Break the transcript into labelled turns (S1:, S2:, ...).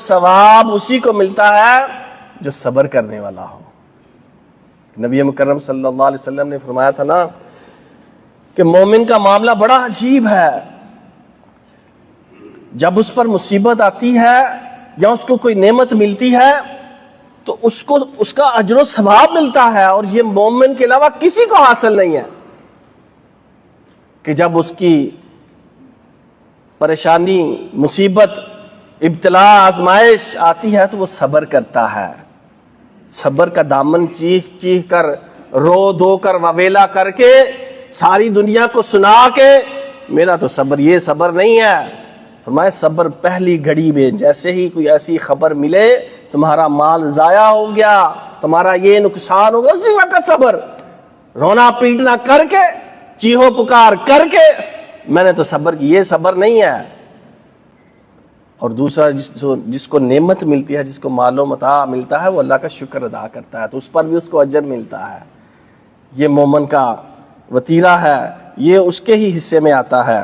S1: ثواب اسی کو ملتا ہے جو صبر کرنے والا ہو۔ نبی مکرم صلی اللہ علیہ وسلم نے فرمایا تھا نا کہ مومن کا معاملہ بڑا عجیب ہے، جب اس پر مصیبت آتی ہے یا اس کو کوئی نعمت ملتی ہے تو اس کا اجر و ثواب ملتا ہے، اور یہ مومن کے علاوہ کسی کو حاصل نہیں ہے کہ جب اس کی پریشانی، مصیبت، ابتلا، آزمائش آتی ہے تو وہ صبر کرتا ہے، صبر کا دامن چیخ چیخ کر، رو دھو کر، وویلا کر کے، ساری دنیا کو سنا کے میرا تو صبر یہ صبر نہیں ہے۔ فرمایا صبر پہلی گھڑی میں جیسے ہی کوئی ایسی خبر ملے تمہارا مال ضائع ہو گیا، تمہارا یہ نقصان ہوگا، اسی وقت صبر، رونا پیٹنا کر کے، چیخو پکار کر کے میں نے تو صبر کی، یہ صبر نہیں ہے۔ اور دوسرا جس کو نعمت ملتی ہے، جس کو مال و متاع ملتا ہے، وہ اللہ کا شکر ادا کرتا ہے تو اس پر بھی اس کو اجر ملتا ہے۔ یہ مومن کا وتیرہ ہے، یہ اس کے ہی حصے میں آتا ہے۔